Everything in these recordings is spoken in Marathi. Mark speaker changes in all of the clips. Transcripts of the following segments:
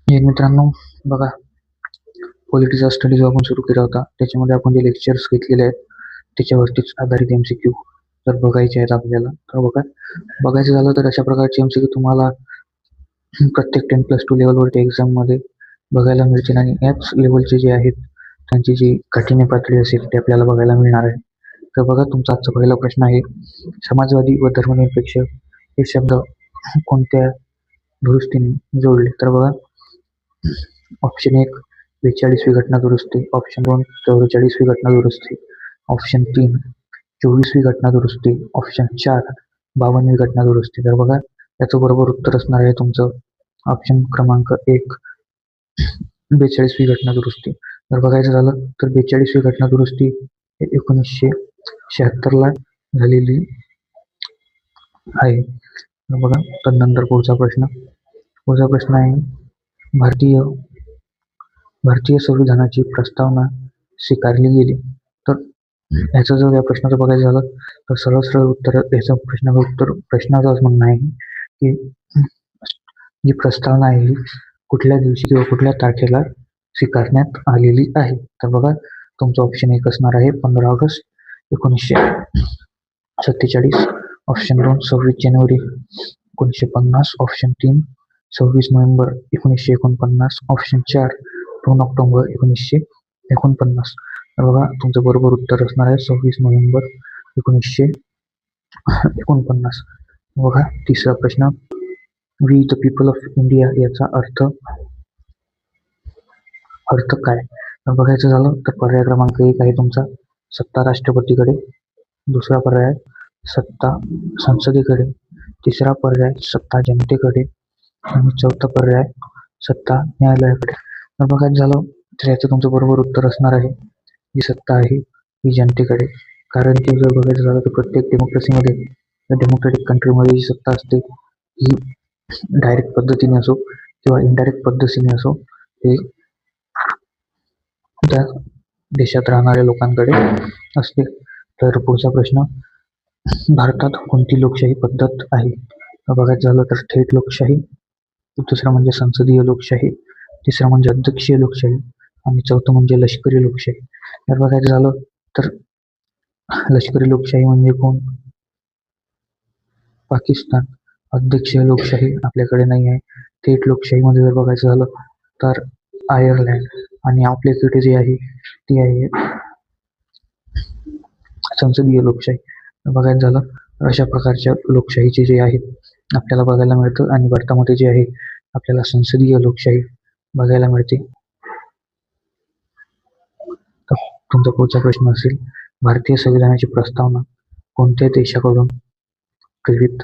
Speaker 1: मित्रांनो, बघा, पॉलिटिचा स्टडी जो आपण सुरू केला होता त्याच्यामध्ये आपण जे लेक्चर्स घेतलेले आहेत त्याच्यावरतीच आधारित MCQ जर बघायचे आहेत आपल्याला तर बघायचं झालं तर अशा प्रकारचे MCQ तुम्हाला प्रत्येक 10+2 लेवलवरती एक्झाममध्ये बघायला मिळतील आणि याच लेवलचे जे आहेत त्यांची जी काठिण्य पातळी असेल ते आपल्याला बघायला मिळणार आहे. तर बघा, तुमचा आजचा पहिला प्रश्न आहे, समाजवादी व धर्मनिरपेक्ष हे शब्द कोणत्या दुरुस्तीने जोडले? तर बघा, ऑप्शन 1 42वी घटना दुरुस्ती, ऑप्शन 2 44वी घटना दुरुस्ती, ऑप्शन 3 24वी घटना दुरुस्ती, ऑप्शन 4 52वी घटना दुरुस्ती. तर बघा, याचं बरोबर उत्तर असणार आहे तुमचं ऑप्शन क्रमांक 1 42वी घटना दुरुस्ती. जर बघायचं झालं तर 42वी घटना दुरुस्ती 1976ला झालेली आहे. बघा, तर नंतर पुढचा प्रश्न आहे, भारतीय संविधानाची प्रस्तावना स्वीकारली गेली. तर ह्याचं जर या प्रश्नाचं बघायचं झालं तर सरळ उत्तर याचं प्रश्नाचं म्हणणं आहे की जी प्रस्तावना आहे ही कुठल्या दिवशी किंवा कुठल्या तारखेला स्वीकारण्यात आलेली आहे. तर बघा, तुमचं ऑप्शन 1 असणार आहे 15 ऑगस्ट 1947, ऑप्शन 2 26 जानेवारी 1950, ऑप्शन 3 26 नोव्हेंबर 1949, ऑप्शन 4 2 ऑक्टोबर 1949. तर बघा, तुमचं बरोबर उत्तर असणार आहे 26 नोव्हेंबर 1949. बघा, तिसरा प्रश्न, we the people of India याचा अर्थ काय? तर बघायचं झालं तर पर्याय क्रमांक 1 आहे तुमचा सत्ता राष्ट्रपतीकडे, दुसरा पर्याय सत्ता संसदेकडे, तिसरा पर्याय सत्ता जनतेकडे आणि चौथा पर्याय सत्ता न्यायालयाकडे. तर बघायचं झालं तर याचं तुमचं बरोबर उत्तर असणार आहे जी सत्ता आहे ही जनतेकडे. कारण की जर बघायचं झालं तर प्रत्येक डेमोक्रेटिक कंट्रीमध्ये जी सत्ता असते ही डायरेक्ट पद्धतीने असो किंवा इनडायरेक्ट पद्धतीने असो हे त्या देशात राहणाऱ्या लोकांकडे असते. तर पुढचा प्रश्न, भारतात कोणती लोकशाही पद्धत आहे? बघायचं झालं तर थेट लोकशाही, दुसरा म्हणजे संसदीय लोकशाही, तिसरा म्हणजे अध्यक्षीय लोकशाही आणि चौथं म्हणजे लष्करी लोकशाही. तर बघायचं झालं तर लष्करी लोकशाही म्हणजे कोण? पाकिस्तान. अध्यक्षीय लोकशाही आपल्याकडे नाही आहे. थेट लोकशाहीमध्ये जर बघायचं झालं तर आयर्लंड आणि आपल्याकडे जी आहे ती आहे संसदीय लोकशाही. बघायचं झालं तर अशा प्रकारच्या लोकशाहीचे जे आहेत आपल्याला बघायला मिळतं आणि भारतामध्ये जे आहे आपल्याला संसदीय लोकशाही बघायला मिळते. तर तुमचा पुढचा प्रश्न असेल, भारतीय संविधानाची प्रस्तावना कोणत्या देशाकडून प्रेरित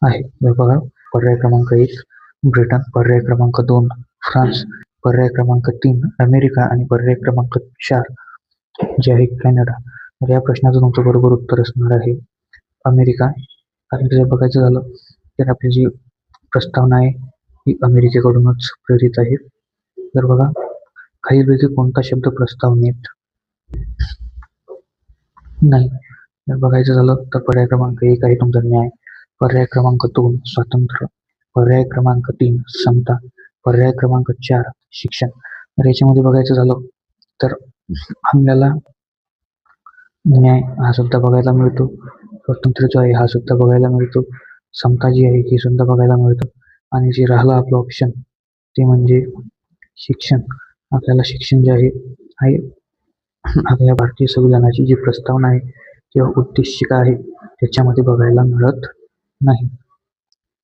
Speaker 1: आहे? बघा, पर्याय क्रमांक 1 ब्रिटन, पर्याय क्रमांक 2 फ्रान्स, पर्याय क्रमांक 3 अमेरिका आणि पर्याय क्रमांक 4 जे आहे कॅनडा. तर या प्रश्नाचं तुमचं बरोबर उत्तर असणार आहे अमेरिका. कारण जर बघायचं झालं तर आपली जी प्रस्तावना आहे ही अमेरिकेकडूनच प्रेरित आहे. तर बघा, खालीलपैकी कोणता शब्द प्रस्तावनेत नाही? जर बघायचं झालं तर पर्याय क्रमांक 1 आहे तुमचा न्याय, पर्याय क्रमांक 2 स्वातंत्र्य, पर्याय क्रमांक 3 समता, पर्याय क्रमांक 4 शिक्षण. तर याच्यामध्ये बघायचं झालं तर आपल्याला न्याय हा सुद्धा बघायला मिळतो, स्वातंत्र्य जो आहे हा सुद्धा बघायला मिळतो, समता जी आहे ही सुद्धा बघायला मिळतं आणि जे राहिलं आपलं ऑप्शन ते म्हणजे शिक्षण. आपल्याला शिक्षण जे आहे आपल्या भारतीय संविधानाची जी प्रस्तावना आहे किंवा उद्देशिका आहे त्याच्यामध्ये बघायला मिळत नाही.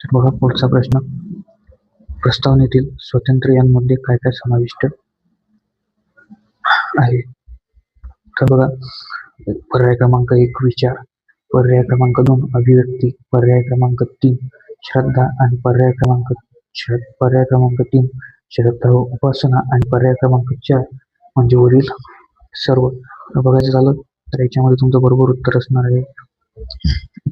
Speaker 1: तर बघा, पुढचा प्रश्न, प्रस्तावनेतील स्वातंत्र्य यांमध्ये काय काय समाविष्ट आहे? तर बघा, पर्याय क्रमांक 1 विचार, पर्याय क्रमांक 2 अभिव्यक्ती, पर्याय क्रमांक 3 श्रद्धा आणि पर्याय क्रमांक 3 श्रद्धा व उपासना आणि पर्याय क्रमांक 4 म्हणजे वरील सर्व. बघायचं झालं तर याच्यामध्ये तुमचं बरोबर उत्तर असणार आहे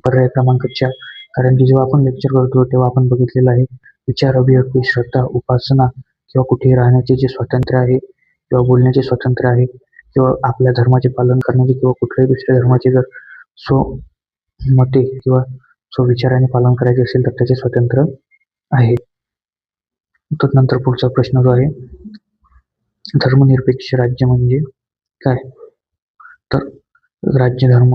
Speaker 1: पर्याय क्रमांक 4. कारण की जेव्हा आपण लेक्चर करतो तेव्हा आपण बघितलेलं आहे विचार, अभिव्यक्ती, श्रद्धा, उपासना किंवा कुठे राहण्याचे जे स्वातंत्र्य आहे किंवा बोलण्याचे स्वातंत्र्य आहे किंवा आपल्या धर्माचे पालन करण्याचे किंवा कुठल्याही दुसऱ्या धर्माचे जर स्वमते किंवा स्वविचाराने पालन करायचे असेल तर त्याचे स्वातंत्र्य आहे. तर नंतर पुढचा प्रश्न जो आहे, धर्मनिरपेक्ष राज्य म्हणजे काय? तर राज्य धर्म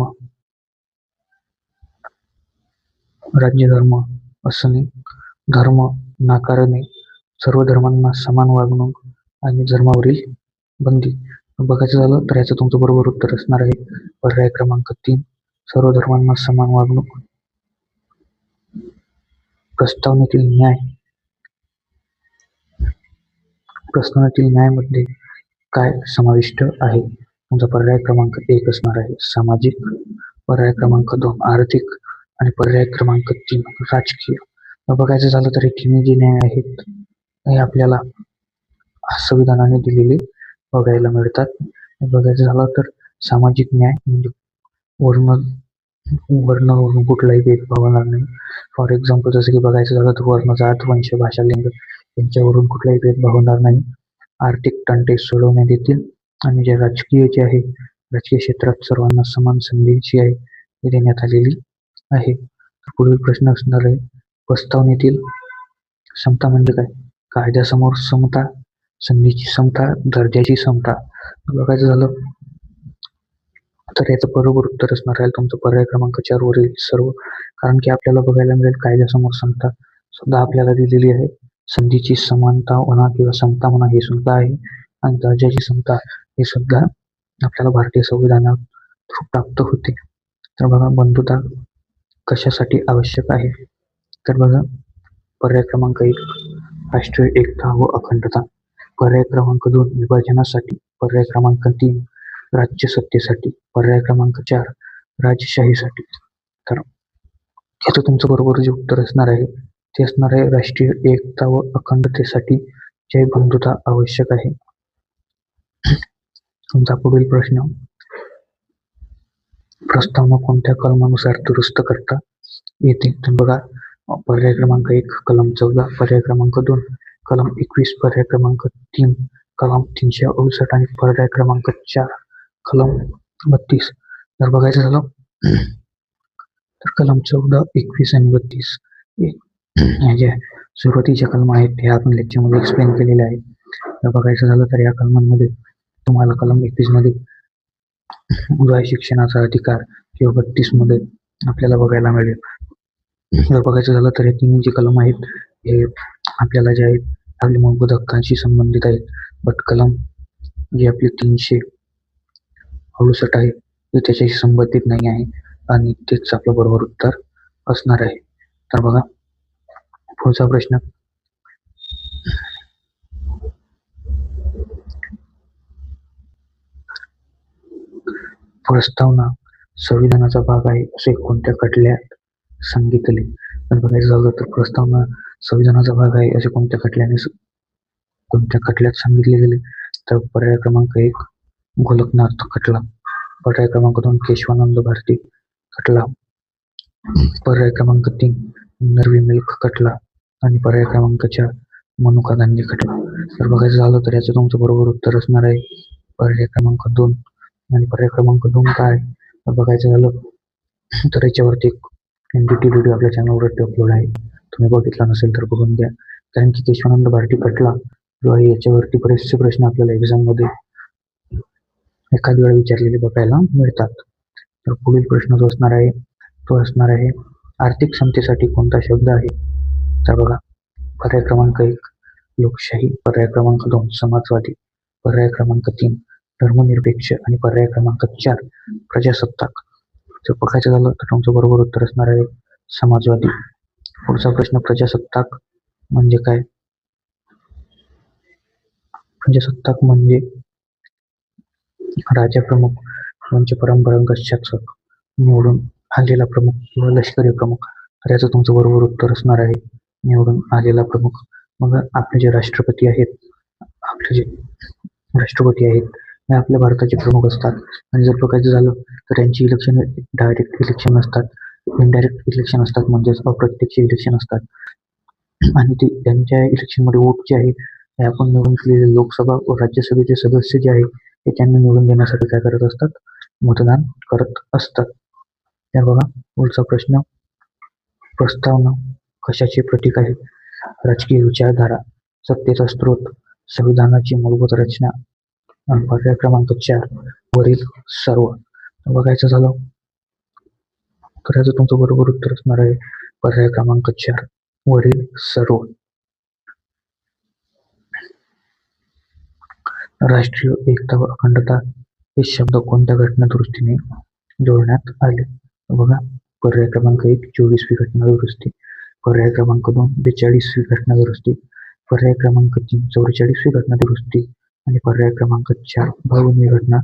Speaker 1: असणे, धर्म नाकारणे, सर्व धर्मांना समान वागणूक आणि धर्मावरील बंदी. बघायचं झालं तर याचं तुमचं बरोबर उत्तर असणार आहे पर्याय क्रमांक 3, सर्व धर्मांना समान वागणूक. प्रस्तावनेतील न्यायामध्ये काय समाविष्ट आहे? तुमचा पर्याय क्रमांक 1 असणार आहे सामाजिक, पर्याय क्रमांक 2 आर्थिक आणि पर्याय क्रमांक 3 राजकीय. बघायचं झालं तर हे तिन्ही जे न्याय आहेत हे आपल्याला संविधानाने दिलेले बघायला मिळतात. बघायचं झालं तर सामाजिक न्याय म्हणजे वर्णावरून कुठलाही भेदभाव होणार नाही. फॉर एक्झाम्पल जसं की बघायचं झालं तर वर्ण, जात, वंश, भाषा, लिंग यांच्यावरून कुठलाही भेदभाव होणार नाही. आर्थिक तंटे सोडवण्यात येतील आणि जे राजकीय जे आहे, राजकीय क्षेत्रात सर्वांना समान संधी जी आहे ती देण्यात आलेली आहे. पुढील प्रश्न असणार आहे, प्रस्तावनेतील समता म्हणजे काय? कायद्यासमोर समता, संधीची समता, दर्जाची समता. बघायचं झालं तर याचं बरोबर उत्तर असणार आहे तुमचं पर्याय क्रमांक 4 वरील सर्व. कारण की आपल्याला बघायला मिळेल कायद्यासमोर समता सुद्धा आपल्याला दिलेली आहे, संधीची समानता म्हणा किंवा समता म्हणा हे सुद्धा आहे, आणि दर्जाची समता हे सुद्धा आपल्याला भारतीय संविधानात प्राप्त होते. तर बघा, बंधुता कशासाठी आवश्यक आहे? तर बघा, पर्याय क्रमांक 1 राष्ट्रीय एकता व अखंडता, पर्याय क्रमांक 2 विभाजनासाठी, पर्याय क्रमांक 3 राज्यसत्तेसाठी, पर्याय क्रमांक 4 राजशाहीसाठी. तर याचं तुमचं बरोबर जे उत्तर असणार आहे ते असणार आहे राष्ट्रीय एकता व अखंडतेसाठी जे बंधुता आवश्यक आहे. तुमचा पुढील प्रश्न, प्रस्तावना कोणत्या कलमानुसार दुरुस्त करता येते? तर बघा, पर्याय क्रमांक 1 कलम 14, पर्याय क्रमांक 2 कलम 21, पर्याय क्रमांक 3 कलम 368 आणि पर्याय क्रमांक 4 कलम 32. जर बघायचं झालं तर कलम 14, 21 आणि 32 या ज्या सुरुवातीच्या कलम आहेत हे आपण लेक्चरमध्ये एक्सप्लेन केलेले आहेत. जर बघायचं झालं तर या कलमांमध्ये तुम्हाला कलम 21 मध्ये उच्च शिक्षणाचा अधिकार किंवा 32 मध्ये आपल्याला बघायला मिळेल. जर बघायचं झालं तर हे तिन्ही जे कलम आहेत हे आपल्याला जे आहेत आपल्या मूलभूत हक्कांशी संबंधित आहेत. बट कलम जे आपले 368 आहे ते त्याच्याशी संबंधित नाही आहे आणि तेच आपलं बरोबर उत्तर असणार आहे. तर बघा, पुढचा प्रश्न, प्रस्तावना संविधानाचा भाग आहे असे कोणत्या खटल्यात सांगितले? तर बघायचं झालं तर प्रस्तावना संविधानाचा भाग आहे असे कोणत्या खटल्यात सांगितले गेले? तर पर्याय क्रमांक 1 गोलकनाथ खटला, पर्याय क्रमांक 2 केशवानंद भारती खटला, पर्याय क्रमांक 3 नरवी मिल्क खटला आणि पर्याय क्रमांक 4 मनुका गांधी खटला. तर बघायचं झालं तर याचं तुमचं बरोबर उत्तर असणार आहे पर्याय क्रमांक 2. आणि पर्याय क्रमांक 2 काय तर बघायचं झालं तर याच्यावरती एक NDT व्हिडिओ आपल्या चॅनलवरती अपलोड आहे, तुम्ही बघितला नसेल तर बघून घ्या. कारण की केशवानंद भारती खटला जो आहे याच्यावरती बरेचसे प्रश्न आपल्याला एक्झाममध्ये एखाद वेळा विचारलेले बघायला मिळतात. तर पुढील प्रश्न जो असणार आहे तो असणार आहे, आर्थिक समतेसाठी कोणता शब्द आहे? तर बघा, पर्याय क्रमांक 1 लोकशाही, पर्याय क्रमांक 2 समाजवादी, पर्याय क्रमांक 3 धर्मनिरपेक्ष आणि पर्याय क्रमांक 4 प्रजासत्ताक. जर बघायचं झालं तर तुमचं बरोबर उत्तर असणार आहे समाजवादी. पुढचा प्रश्न, प्रजासत्ताक म्हणजे काय? प्रजासत्ताक म्हणजे राजा प्रमुख यांचे परंपरागत शासक निवडून आलेला प्रमुख किंवा लष्करी प्रमुख. तर याचं तुमचं बरोबर उत्तर असणार आहे निवडून आलेला प्रमुख. मग आपले जे राष्ट्रपती आहेत हे आपल्या भारताचे प्रमुख असतात. आणि जर बघायचं झालं तर यांची इलेक्शन डायरेक्ट इलेक्शन असतात, इनडायरेक्ट इलेक्शन असतात, म्हणजेच अप्रत्यक्ष इलेक्शन असतात. आणि ते त्यांच्या इलेक्शनमध्ये वोट जे आहे हे आपण निवडून दिलेले लोकसभा व राज्यसभेचे सदस्य जे आहे ते त्यांना निवडून देण्यासाठी काय करत असतात? मतदान करत असतात. त्या बघा, पुढचा प्रश्न, प्रस्तावना कशाचे प्रतीक आहे? राजकीय विचारधारा, सत्तेचा स्रोत, संविधानाची मूलभूत रचना आणि पर्याय क्रमांक 4 वरील सर्व. बघायचं झालं तर याचं तुमचं बरोबर उत्तर असणार आहे पर्याय क्रमांक 4 वरील सर्व. राष्ट्रीय एकता व अखंडता हे शब्द कोणत्या घटना दुरुस्तीने जोडण्यात आले? बघा, पर्याय क्रमांक 1 24वी घटना दुरुस्ती, पर्याय क्रमांक 2 42वी घटना दुरुस्ती, पर्याय क्रमांक 3 44वी घटना दुरुस्ती आणि पर्याय क्रमांक 4 52वी घटना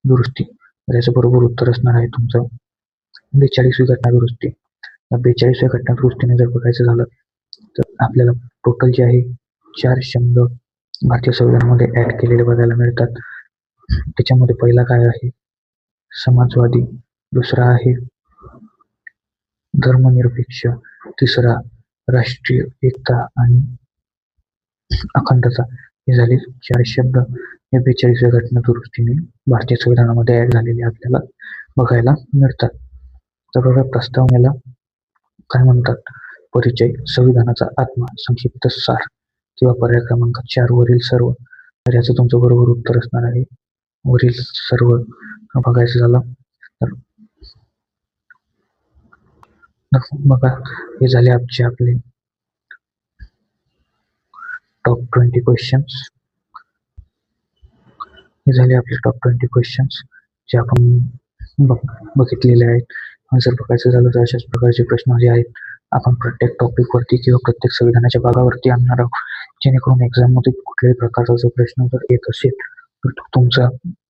Speaker 1: दुरुस्ती. तर याचं बरोबर उत्तर असणार आहे तुमचं 42वी घटना दुरुस्ती. 42व्या घटना दुरुस्तीने जर बघायचं झालं तर आपल्याला टोटल जे आहे 4 शब्द भारतीय संविधानामध्ये ऍड केलेले बघायला मिळतात. त्याच्यामध्ये पहिला काय आहे? समाजवादी, दुसरा आहे धर्मनिरपेक्ष, तिसरा राष्ट्रीय एकता आणि अखंडता. हे झाले 4 शब्द हे 42व्या घटना दुरुस्तीने भारतीय संविधानामध्ये ऍड झालेले आपल्याला बघायला मिळतात. तर बघा, प्रस्तावनेला काय म्हणतात? परिचय, संविधानाचा आत्मा, संक्षिप्त सार किंवा पर्याय क्रमांक 4 वरील सर्व. तर याचं तुमचं बरोबर उत्तर असणार आहे वरील सर्व. बघायचं झालं तर बघा, हे झाले आपले टॉप 20 क्वेश्चन्स. हे झाले आपले टॉप 20 क्वेश्चन्स जे आपण बघितलेले आहेत. जर बघायचं झालं तर अशाच प्रकारचे प्रश्न जे आहेत आपण प्रत्येक टॉपिक वरती किंवा प्रत्येक संविधानाच्या भागावरती आणणार आहोत, जेणेकरून एक्झाम मध्ये कुठल्याही प्रकारचा जर प्रश्न जर येत असेल तर तो तुमचा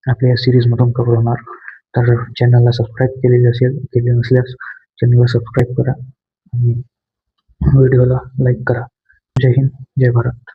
Speaker 1: आपल्या या सिरीज मधून कव्हर होणार. तर चॅनलला सबस्क्राईब केले नसल्यास चॅनलला सबस्क्राईब करा आणि व्हिडिओला लाईक करा. जय हिंद, जय भारत.